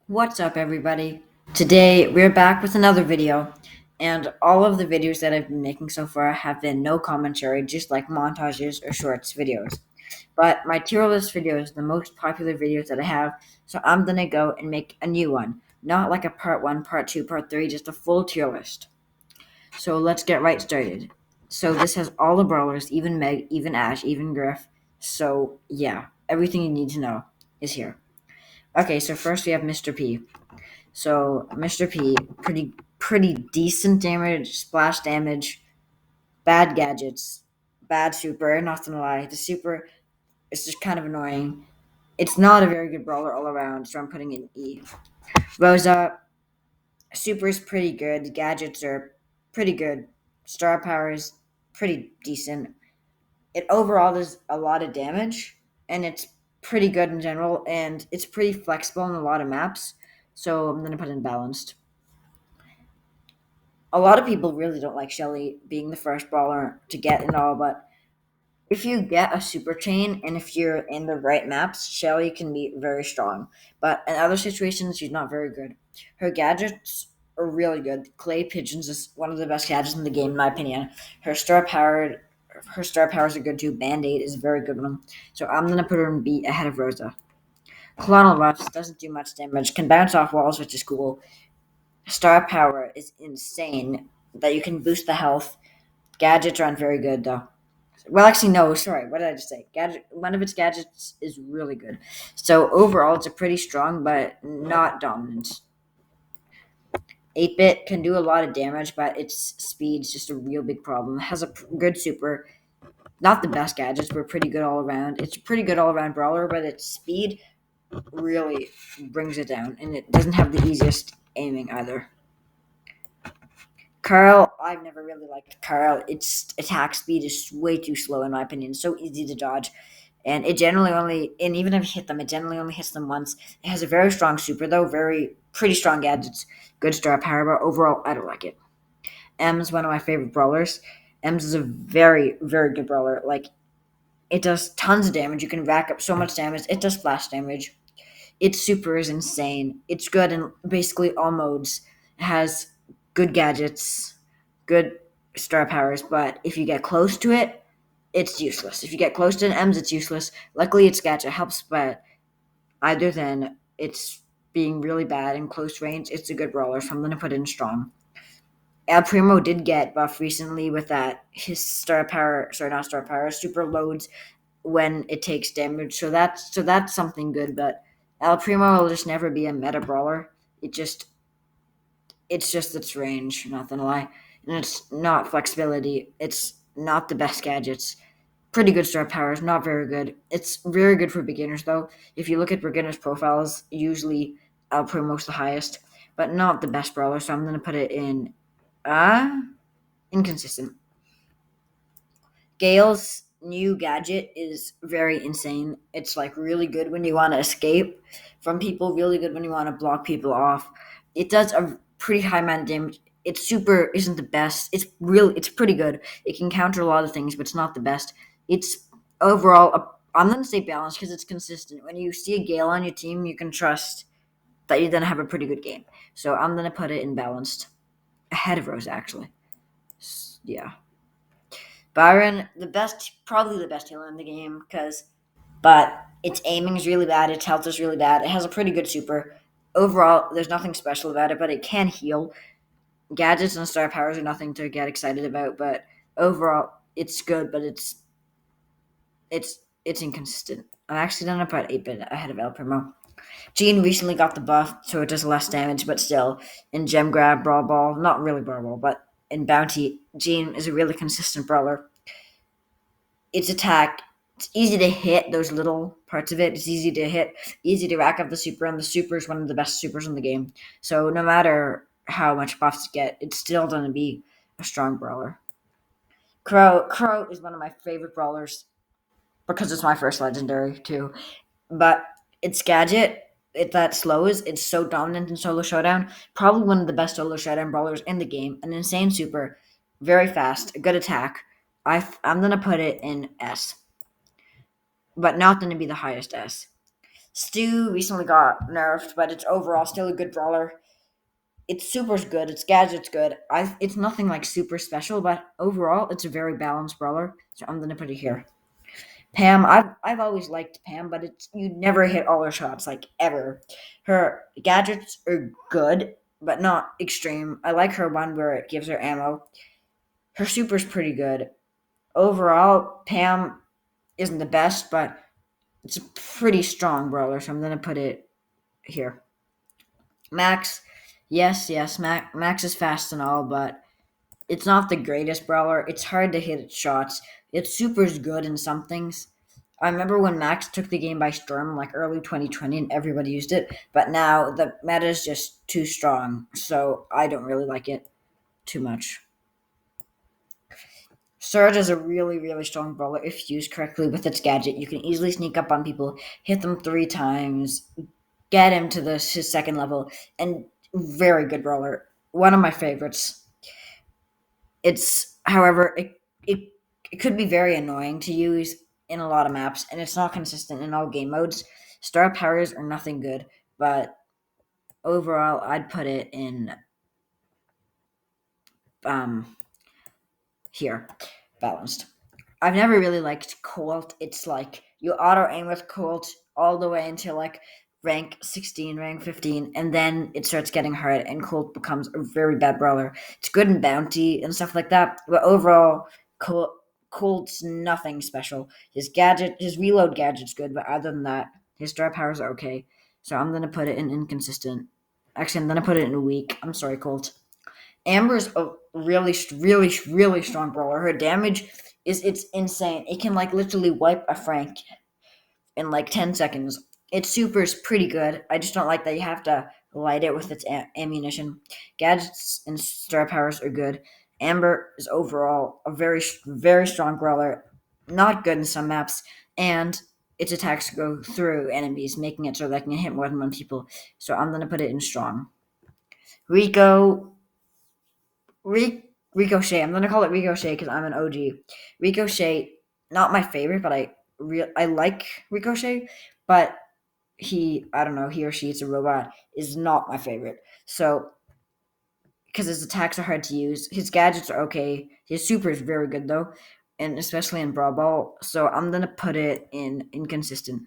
What's up, everybody? Today we're back with another video, and all of the videos that I've been making so far have been no commentary, just like montages or shorts videos. But my tier list video is the most popular videos that I have, so I'm gonna go and make a new one. Not like a part 1, part 2, part 3, just a full tier list. So let's get right started. So this has all the brawlers, even Meg, even Ash, even Griff. So yeah, everything you need to know is here. Okay, so first we have Mr. P. So Mr. P, pretty decent damage, splash damage, bad gadgets, bad super. Not gonna lie, the super is just kind of annoying. It's not a very good brawler all around, so I'm putting in E. Rosa, super is pretty good. Gadgets are pretty good. Star power is pretty decent. It overall does a lot of damage, and it's pretty good in general, and it's pretty flexible in a lot of maps. So I'm gonna put in balanced. A lot of people really don't like Shelley being the first brawler to get and all, but if you get a super chain and if you're in the right maps, Shelley can be very strong. But in other situations, she's not very good. Her gadgets are really good. Clay pigeons is one of the best gadgets in the game, in my opinion. Her star powered her star powers are good too. Band-Aid is a very good one. So I'm gonna put her in B ahead of Rosa. Colonel Ruffs doesn't do much damage, can bounce off walls, which is cool. Star power is insane. That you can boost the health. Gadgets aren't very good though. Well, actually, no. Sorry, what did I just say? Gadget. One of its gadgets is really good. So overall, it's a pretty strong, but not dominant. 8-bit can do a lot of damage, but its speed's just a real big problem. It has a good super. Not the best gadgets, but pretty good all around. It's a pretty good all around brawler, but its speed really brings it down, and it doesn't have the easiest aiming either. Carl, I've never really liked Carl. Its attack speed is way too slow, in my opinion. So easy to dodge. And it generally only, and even if you hit them, it generally only hits them once. It has a very strong super, though, pretty strong gadgets, good star power, but overall, I don't like it. M is one of my favorite brawlers. Ems is a very, very good brawler. Like, it does tons of damage. You can rack up so much damage. It does flash damage. Its super is insane. It's good in basically all modes. It has good gadgets, good star powers, but if you get close to it, it's useless. If you get close to an Ems, it's useless. Luckily, its gadget helps, but other than it's being really bad in close range, it's a good brawler, so I'm going to put in strong. El Primo did get buffed recently with that. His star power, sorry, not star power, super loads when it takes damage. So that's something good, but El Primo will just never be a meta brawler. It's just its range, not gonna lie. And it's not flexibility. It's not the best gadgets. Pretty good star powers, not very good. It's very good for beginners though. If you look at beginners profiles, usually El Primo's the highest, but not the best brawler, so I'm gonna put it in inconsistent. Gale's new gadget is very insane. It's like really good when you want to escape from people, really good when you want to block people off. It does a pretty high amount of damage. Its super isn't the best. It's pretty good. It can counter a lot of things, but it's not the best. It's overall I'm gonna say balanced because it's consistent. When you see a Gale on your team, you can trust that you're gonna have a pretty good game. So I'm gonna put it in balanced ahead of Rose actually. Yeah. Byron, probably the best healer in the game, but its aiming is really bad, its health is really bad. It has a pretty good super. Overall, there's nothing special about it, but it can heal. Gadgets and star powers are nothing to get excited about, but overall, it's good, but it's inconsistent. I'm actually gonna put 8-bit ahead of El Primo. Jean recently got the buff, so it does less damage, but still, in Gem Grab, Brawl Ball, not really Brawl Ball, but in Bounty, Jean is a really consistent brawler. Its attack, it's easy to hit those little parts of it. It's easy to hit, easy to rack up the super, and the super is one of the best supers in the game. So no matter how much buffs you get, it's still going to be a strong brawler. Crow is one of my favorite brawlers because it's my first legendary too. But its gadget, that slows, it's so dominant in solo showdown. Probably one of the best solo showdown brawlers in the game. An insane super, very fast, a good attack. I'm gonna put it in S, but not going to be the highest S. Stu recently got nerfed, but it's overall still a good brawler. Its super's good, its gadget's good. It's nothing like super special, but overall, it's a very balanced brawler. So I'm gonna put it here. Pam, I've always liked Pam, but it's you never hit all her shots like ever. Her gadgets are good, but not extreme. I like her one where it gives her ammo. Her super's pretty good. Overall, Pam isn't the best, but it's a pretty strong brawler, so I'm gonna put it here. Max, yes, Max is fast and all, but it's not the greatest brawler. It's hard to hit its shots. Its super's good in some things. I remember when Max took the game by storm, like early 2020, and everybody used it. But now the meta is just too strong, so I don't really like it too much. Surge is a really strong brawler if used correctly with its gadget. You can easily sneak up on people, hit them 3 times, get him to his second level, and very good brawler. One of my favorites. However, it could be very annoying to use in a lot of maps, and it's not consistent in all game modes. Star powers are nothing good, but overall, I'd put it in um here, balanced. I've never really liked Colt. It's like you auto aim with Colt all the way until like rank 16, rank 15, and then it starts getting hard, and Colt becomes a very bad brawler. It's good in bounty and stuff like that, but overall, Colt's nothing special. His reload gadget's good, but other than that, his star powers are okay. So I'm gonna put it in inconsistent. Actually, I'm gonna put it in weak. I'm sorry, Colt. Amber's a really strong brawler. Her damage it's insane. It can like literally wipe a Frank in like 10 seconds. Its super is pretty good. I just don't like that you have to light it with its ammunition. Gadgets and star powers are good. Amber is overall a very strong brawler. Not good in some maps, and its attacks go through enemies, making it so that it can hit more than one people. So I'm gonna put it in strong. Rico Ricochet. I'm gonna call it Ricochet because I'm an OG. Ricochet, not my favorite, but I like Ricochet, but I don't know, he or she, it's a robot, is not my favorite. So because his attacks are hard to use, his gadgets are okay. His super is very good though, and especially in Brawl Ball. So I'm gonna put it in inconsistent.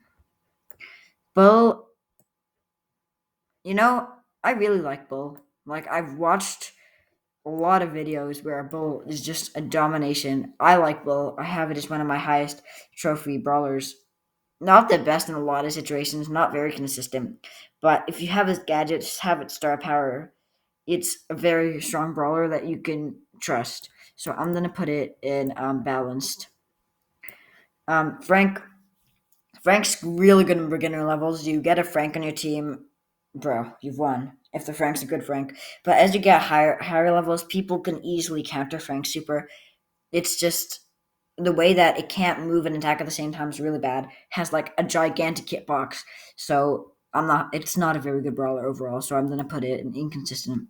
Bull, I really like Bull. Like I've watched a lot of videos where Bull is just a domination. I like Bull. I have it as one of my highest trophy brawlers. Not the best in a lot of situations, not very consistent. But if you have his gadgets, have its star power, it's a very strong brawler that you can trust. So I'm gonna put it in balanced. Um, Frank Frank's really good in beginner levels. You get a Frank on your team, bro, you've won. If the Frank's a good Frank. But as you get higher levels, people can easily counter Frank's super. It's just the way that it can't move and attack at the same time is really bad. Has like a gigantic hitbox. So it's not a very good brawler overall, so I'm gonna put it in inconsistent.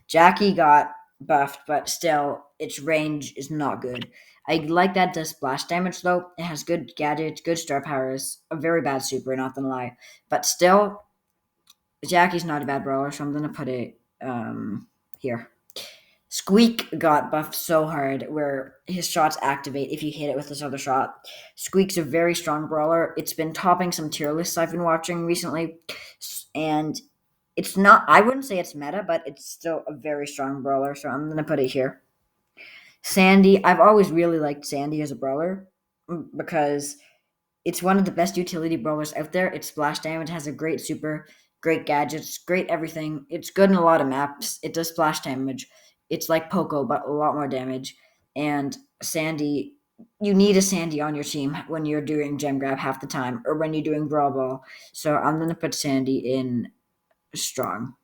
Jackie got buffed, but still its range is not good. I like that it does splash damage though. It has good gadgets, good star powers, a very bad super, not gonna lie. But still, Jackie's not a bad brawler, so I'm gonna put it here. Squeak got buffed so hard where his shots activate if you hit it with this other shot. Squeak's a very strong brawler. It's been topping some tier lists I've been watching recently, and it's not, I wouldn't say it's meta, but it's still a very strong brawler, so I'm going to put it here. Sandy, I've always really liked Sandy as a brawler because it's one of the best utility brawlers out there. Its splash damage has a great super, great gadgets, great everything. It's good in a lot of maps. It does splash damage. It's like Poco, but a lot more damage. And Sandy, you need a Sandy on your team when you're doing gem grab half the time or when you're doing brawl ball. So I'm going to put Sandy in strong.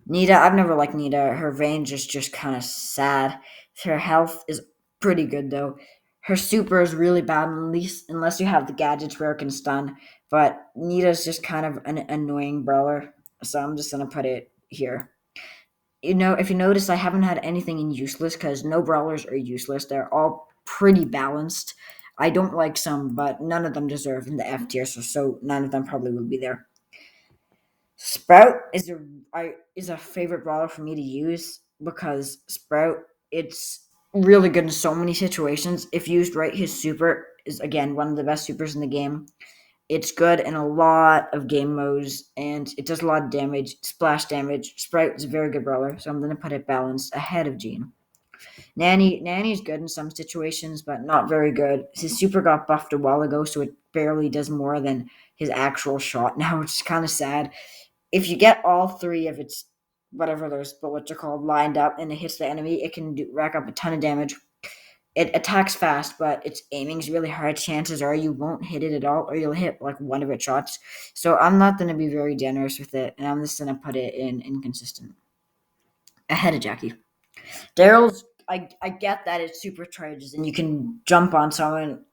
Nita, I've never liked Nita. Her range is just kind of sad. Her health is pretty good though. Her super is really bad, at least unless you have the gadgets where it can stun. But Nita's just kind of an annoying brawler, so I'm just gonna put it here. If you notice, I haven't had anything in useless because no brawlers are useless. They're all pretty balanced. I don't like some, but none of them deserve in the F tier, so none of them probably will be there. Sprout is a favorite brawler for me to use because Sprout, it's really good in so many situations. If used right, his super is again one of the best supers in the game. It's good in a lot of game modes and it does a lot of damage, splash damage. Sprout is a very good brawler, so I'm gonna put it balanced ahead of Jean. Nanny is good in some situations, but not very good. His super got buffed a while ago, so it barely does more than his actual shot now, which is kind of sad. If you get all three of its whatever those bullets are called lined up and it hits the enemy, it can rack up a ton of damage. It attacks fast, but its aiming is really hard. Chances are you won't hit it at all, or you'll hit like one of its shots. So I'm not going to be very generous with it, and I'm just going to put it in inconsistent ahead of Jackie. Daryl's, I get that it supercharges and you can jump on someone,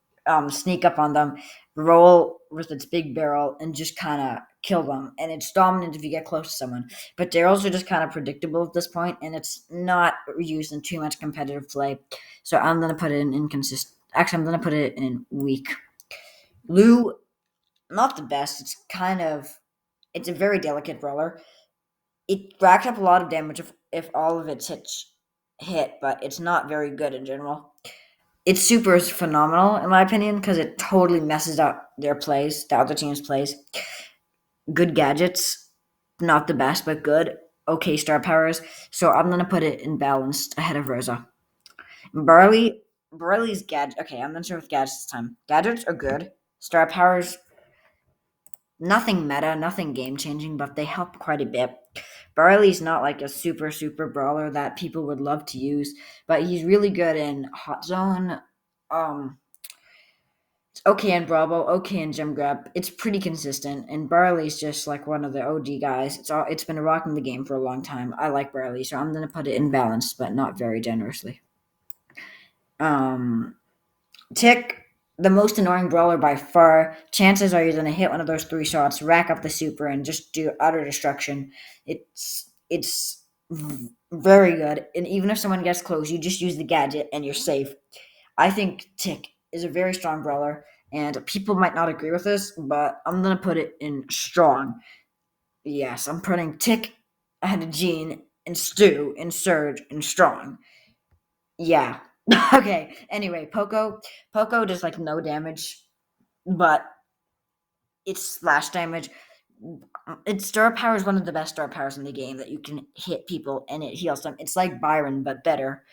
sneak up on them, roll with its big barrel, and just kind of kill them. And it's dominant if you get close to someone. But Daryl's are just kind of predictable at this point, and it's not used in too much competitive play. So I'm going to put it in inconsistent. Actually, I'm going to put it in weak. Lou, not the best. It's a very delicate brawler. It racks up a lot of damage if all of its hits hit, but it's not very good in general. Its super is phenomenal in my opinion because it totally messes up their plays, the other team's plays. Good gadgets, not the best, but good. Okay star powers. So I'm gonna put it in balanced ahead of Rosa. Barley's gadget. Okay, I'm gonna start with gadgets this time. Gadgets are good. Star powers, nothing meta, nothing game changing, but they help quite a bit. Barley's not like a super brawler that people would love to use, but he's really good in Hot Zone. It's okay in Brawl Ball, okay in Gem Grab. It's pretty consistent, and Barley's just like one of the OG guys. It's been rocking the game for a long time. I like Barley, so I'm gonna put it in balance, but not very generously. Um, Tick, the most annoying brawler by far. Chances are you're going to hit one of those three shots, rack up the super, and just do utter destruction. It's very good, and even if someone gets close, you just use the gadget and you're safe. I think Tick is a very strong brawler, and people might not agree with this, but I'm going to put it in strong. Yes, I'm putting Tick ahead of Jean and Stu and Surge and strong. Yeah. Okay. Anyway, Poco does like no damage, but its splash damage. Its star power is one of the best star powers in the game that you can hit people and it heals them. It's like Byron, but better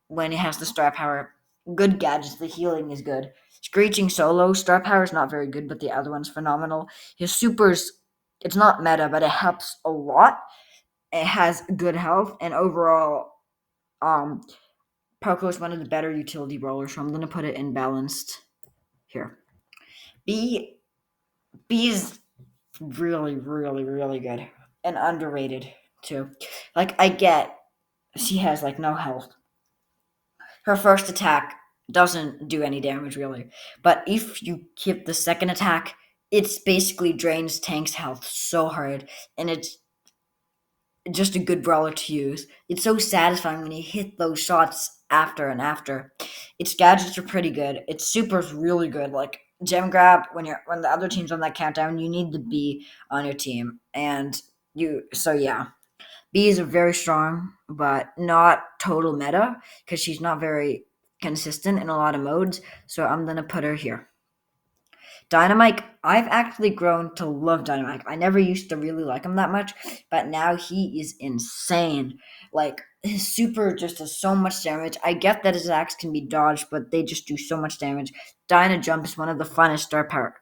when it has the star power. Good gadgets, the healing is good. Screeching solo, star power is not very good, but the other one's phenomenal. His supers, it's not meta, but it helps a lot. It has good health, and overall, um, Poco is one of the better utility brawlers, so I'm going to put it in balanced here. B B is really good and underrated too. Like I get she has like no health. Her first attack doesn't do any damage really, but if you hit the second attack, it's basically drains tank's health so hard, and it's just a good brawler to use. It's so satisfying when you hit those shots after and after. Its gadgets are pretty good. Its super's really good. Like gem grab when the other team's on that countdown, you need to be on your team. And you so yeah. Bees are very strong, but not total meta because she's not very consistent in a lot of modes. So I'm gonna put her here. Dynamite, I've actually grown to love Dynamite. I never used to really like him that much, but now he is insane. Like, his super just does so much damage. I get that his attacks can be dodged, but they just do so much damage. Dyna Jump is one of the funnest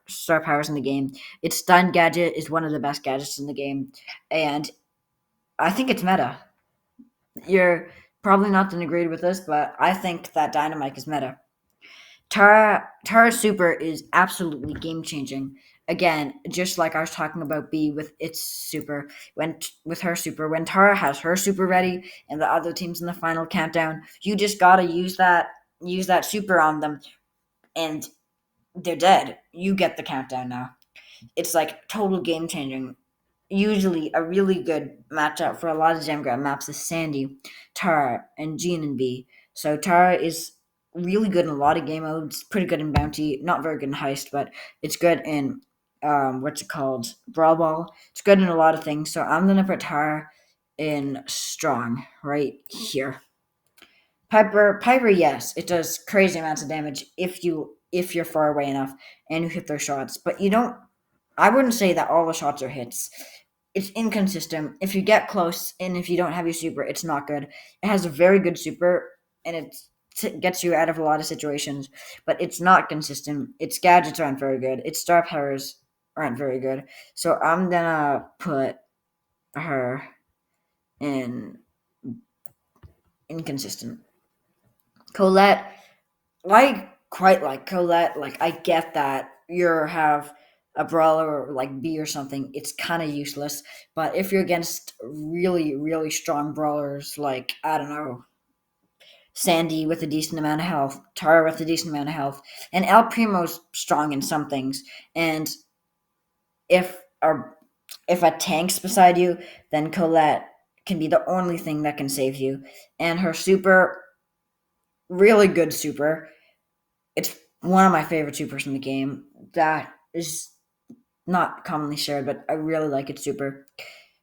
star powers in the game. Its stun gadget is one of the best gadgets in the game, and I think it's meta. You're probably not going to agree with this, but I think that Dynamite is meta. Tara's super is absolutely game changing. Again, just like I was talking about B with its super, when Tara has her super ready and the other teams in the final countdown, you just gotta use that super on them, and they're dead. You get the countdown now. It's like total game changing. Usually, a really good matchup for a lot of Gem Grab maps is Sandy, Tara, and Jean and B. So Tara is really good in a lot of game modes. Pretty good in bounty. Not very good in heist, but it's good in what's it called? Brawl Ball. It's good in a lot of things. So I'm gonna put her in strong right here. Piper, yes, it does crazy amounts of damage if you're far away enough and you hit their shots. But you don't. I wouldn't say that all the shots are hits. It's inconsistent. If you get close and if you don't have your super, it's not good. It has a very good super and it gets you out of a lot of situations, but it's not consistent. Its gadgets aren't very good. Its star powers aren't very good. So I'm gonna put her in inconsistent. Colette, I quite like Colette. Like I get that you have a brawler like B or something, it's kind of useless. But if you're against really, really strong brawlers, like I don't know, Sandy with a decent amount of health, Tara with a decent amount of health, and El Primo's strong in some things. And if a if a tank's beside you, then Colette can be the only thing that can save you. And her super, really good super. It's one of my favorite supers in the game. That is not commonly shared, but I really like its super.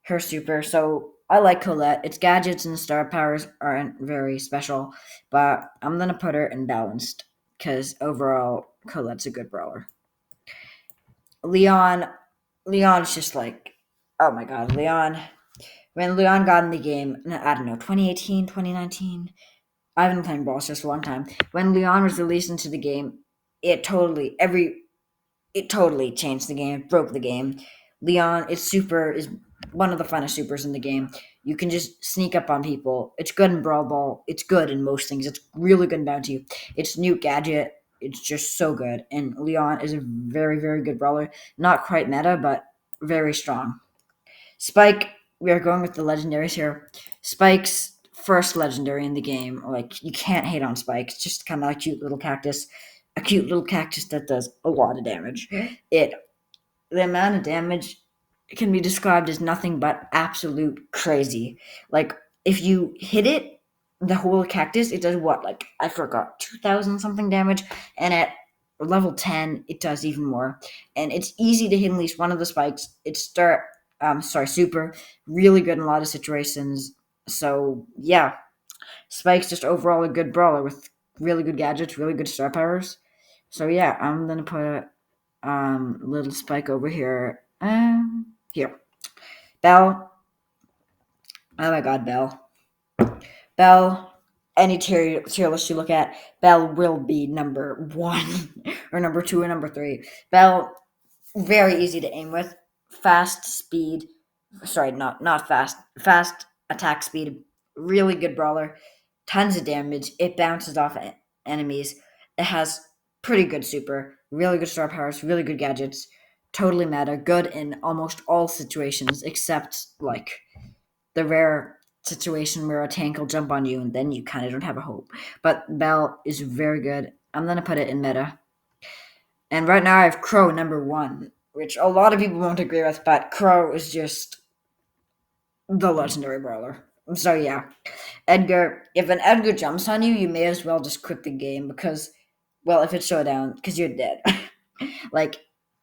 Her super. So I like Colette. Its gadgets and star powers aren't very special, but I'm gonna put her in balanced because overall Colette's a good brawler. Leon, Leon's just like, oh my god, Leon. When Leon got in the game, I don't know, 2018, 2019. I haven't been playing Brawl Stars for a long time. When Leon was released into the game, it totally every it totally changed the game. It broke the game. Leon, its super is one of the funnest supers in the game. You can just sneak up on people. It's good in Brawl Ball. It's good in most things. It's really good in Bounty. Its new gadget, it's just so good. And Leon is a very, very good brawler. Not quite meta, but very strong. Spike, we are going with the legendaries here. Spike's first legendary in the game. Like, you can't hate on Spike. It's just kind of like a cute little cactus. A cute little cactus that does a lot of damage. It The amount of damage can be described as nothing but absolute crazy. Like if you hit it, the whole cactus, it does what? Like I forgot, 2,000 something damage, and at level 10, it does even more. And it's easy to hit at least one of the spikes. It's super, really good in a lot of situations. So yeah, Spike's just overall a good brawler with really good gadgets, really good star powers. So yeah, I'm gonna put little Spike over here. Here. Belle. Oh my god, Belle. Belle, any tier list you look at, Belle will be number one, or number two, or number three. Belle, very easy to aim with. Fast speed. Sorry, not fast. Fast attack speed. Really good brawler. Tons of damage. It bounces off enemies. It has pretty good super. Really good star powers. Really good gadgets. Totally meta. Good in almost all situations except like the rare situation where a tank will jump on you and then you kind of don't have a hope. But Belle is very good. I'm gonna put it in meta. And right now I have Crow number one, which a lot of people won't agree with, but Crow is just the legendary brawler. So yeah, Edgar. If an Edgar jumps on you, you may as well just quit the game because, well, if it's showdown, because you're dead. Like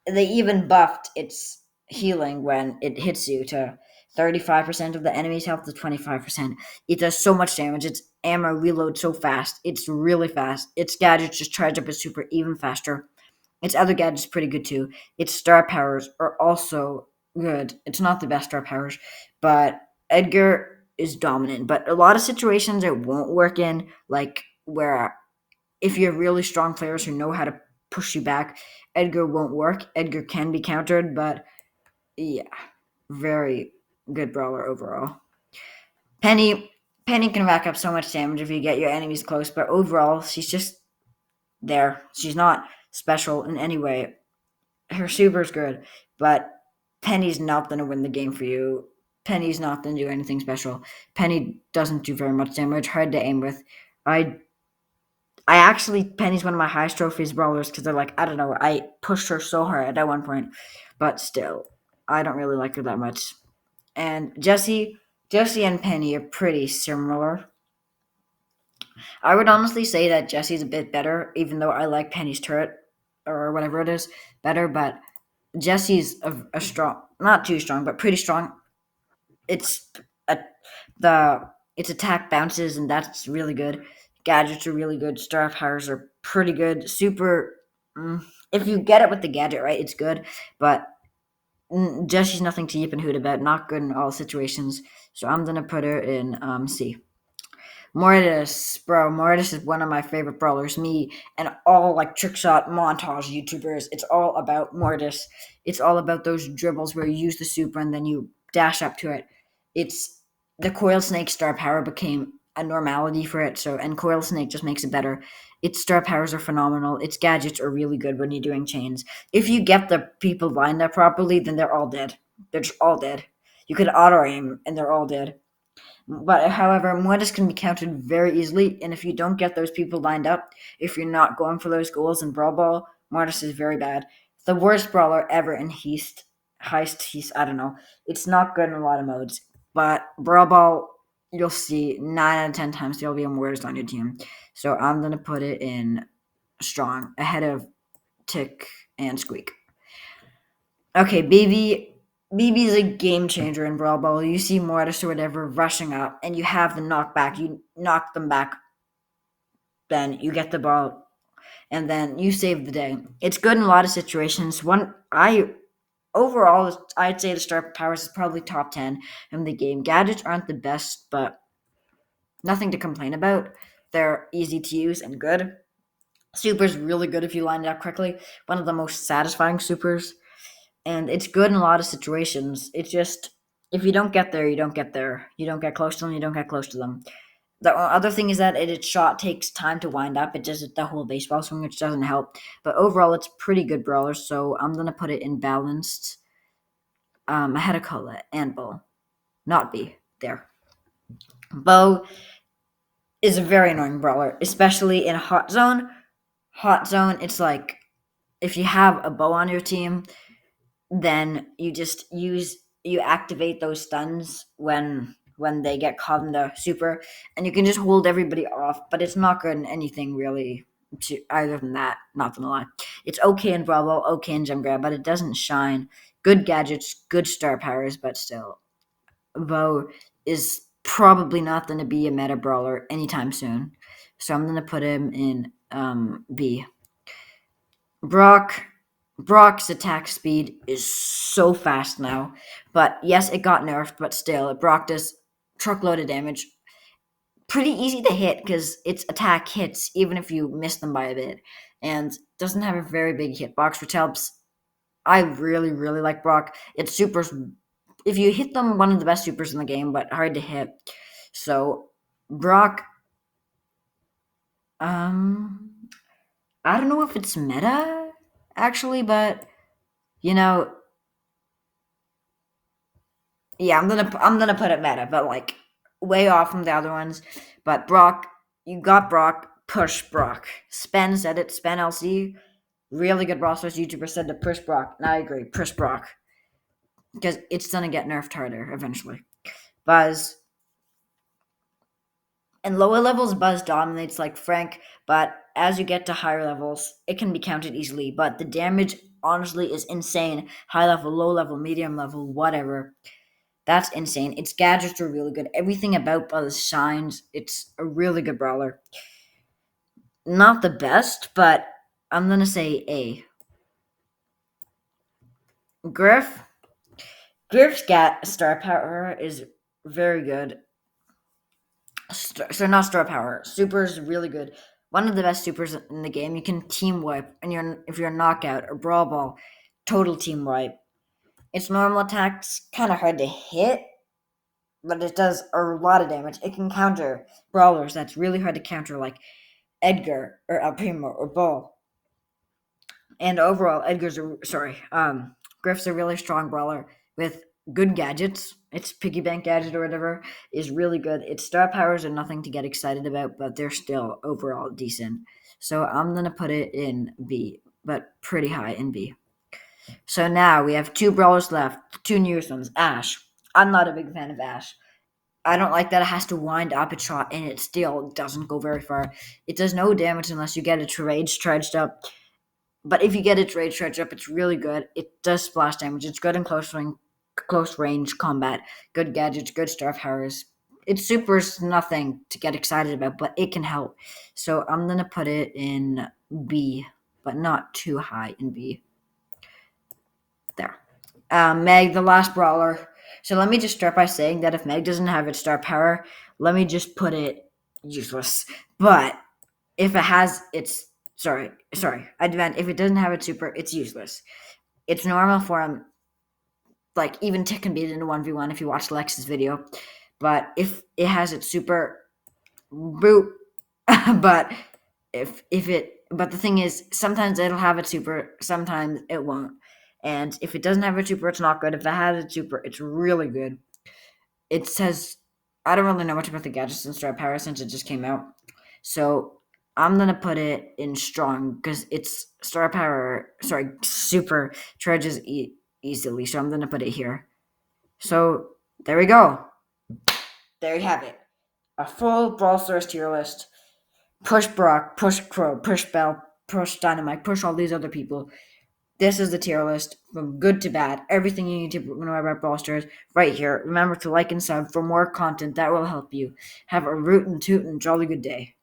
they even buffed its healing when it hits you to 35% of the enemy's health to 25%. It does so much damage. Its ammo reloads so fast. It's really fast. Its gadgets just charge up its super even faster. Its other gadgets pretty good too. Its star powers are also good. It's not the best star powers, but Edgar is dominant. But a lot of situations it won't work in, like where if you have really strong players who know how to push you back, Edgar won't work. Edgar can be countered, but yeah, very good brawler overall. Penny Penny can rack up so much damage if you get your enemies close, but overall she's just there. She's not special in any way. Her super's good, but Penny's not going to win the game for you. Penny's not going to do anything special. Penny doesn't do very much damage. Hard to aim with. I I actually Penny's one of my highest trophies brawlers because they're like I don't know. I pushed her so hard at one point, but still, I don't really like her that much. And Jesse and Penny are pretty similar. I would honestly say that Jesse's a bit better, even though I like Penny's turret or whatever it is better. But Jesse's a strong, not too strong, but pretty strong. It's a, the its attack bounces, and that's really good. Gadgets are really good. Star powers are pretty good. Super. If you get it with the gadget right, it's good. But Jesse's nothing to yip and hoot about. Not good in all situations. So I'm gonna put her in C. Mortis, bro. Mortis is one of my favorite brawlers. Me and all like trick shot montage YouTubers. It's all about Mortis. It's all about those dribbles where you use the super and then you dash up to it. It's the coil snake star power became a normality for it. So and coil snake just makes it better. Its star powers are phenomenal. Its gadgets are really good when you're doing chains. If you get the people lined up properly, then they're all dead. They're just all dead. You could auto aim and they're all dead. But however, Mortis can be countered very easily, and if you don't get those people lined up, if you're not going for those goals in Brawl Ball, Mortis is very bad. The worst brawler ever in Heist, I don't know. It's not good in a lot of modes. But Brawl Ball, you'll see 9 out of 10 times there'll be a Mortis on your team. So I'm going to put it in strong, ahead of Tick and Squeak. Okay, BB's a game changer in Brawl Ball. You see Mortis or whatever rushing up, and you have the knockback. You knock them back, then you get the ball, and then you save the day. It's good in a lot of situations. Overall, I'd say the star powers is probably top 10 in the game. Gadgets aren't the best, but nothing to complain about. They're easy to use and good. Super's really good if you line it up correctly. One of the most satisfying supers. And it's good in a lot of situations. It's just if you don't get there, you don't get there. You don't get close to them, you don't get close to them. The other thing is that its shot takes time to wind up. It does the whole baseball swing, which doesn't help. But overall, it's pretty good brawler. So I'm gonna put it in balanced. Ahead of Colette and Bo, not B. There, Bo is a very annoying brawler, especially in Hot Zone. Hot Zone, it's like if you have a Bo on your team, then you activate those stuns when they get caught in the super, and you can just hold everybody off. But it's not good in anything really. Other than that, not gonna lie, it's okay in Brawl Ball, okay in Gem Grab, but it doesn't shine. Good gadgets, good star powers, but still, Bo is probably not going to be a meta brawler anytime soon. So I'm going to put him in B. Brock. Brock's attack speed is so fast now. But yes, it got nerfed, but still, Brock does truckload of damage. Pretty easy to hit because its attack hits even if you miss them by a bit. And doesn't have a very big hitbox, which helps. I really, really like Brock. Its supers, if you hit them, one of the best supers in the game, but hard to hit. So, Brock, um, I don't know if it's meta, actually, but you know, yeah, I'm gonna put it meta, but like way off from the other ones. But Brock, you got Brock, push Brock. Spen said it, Spen LC, really good Brawl Stars YouTuber said to push Brock, and I agree, push Brock because it's gonna get nerfed harder eventually. Buzz, in lower levels, Buzz dominates like Frank, but as you get to higher levels, it can be counted easily. But the damage, honestly, is insane. High level, low level, medium level, whatever. That's insane. Its gadgets are really good. Everything about Buzz shines. It's a really good brawler. Not the best, but I'm going to say A. Griff. Griff's star power is very good. Not star power. Super is really good. One of the best supers in the game. You can team wipe, and if you're a knockout or brawl ball, total team wipe. Its normal attacks kind of hard to hit, but it does a lot of damage. It can counter brawlers that's really hard to counter, like Edgar or El Primo or Bull. And overall, Griff's a really strong brawler with good gadgets. Its piggy bank gadget or whatever is really good. Its star powers are nothing to get excited about, but they're still overall decent. So I'm gonna put it in B, but pretty high in B. So now we have two brawlers left, two newest ones. Ash. I'm not a big fan of Ash. I don't like that it has to wind up its shot and it still doesn't go very far. It does no damage unless you get its rage charged up. But if you get its rage charged up, it's really good. It does splash damage. It's good in close range combat. Good gadgets, good star powers. Its super's nothing to get excited about, but it can help. So I'm gonna put it in B, but not too high in B. There. Meg, the last brawler. So let me just start by saying that if Meg doesn't have its star power, let me just put it useless. But if it has its I meant if it doesn't have its super, it's useless. It's normal for him. Like even Tick can beat it in a 1v1 if you watch Lex's video. But if it has its super, boot. but but the thing is, sometimes it'll have its super, sometimes it won't. And if it doesn't have its super, it's not good. If it has its super, it's really good. It says, I don't really know much about the gadgets and star power since it just came out. So I'm gonna put it in strong because its super charges easily. So I'm gonna put it here. So there we go. There you have it. A full Brawl Stars tier list. Push Brock, push Crow, push Bell, push Dynamite, push all these other people. This is the tier list from good to bad. Everything you need to know about Brawl Stars right here. Remember to like and sub for more content that will help you. Have a rootin' tootin' jolly good day.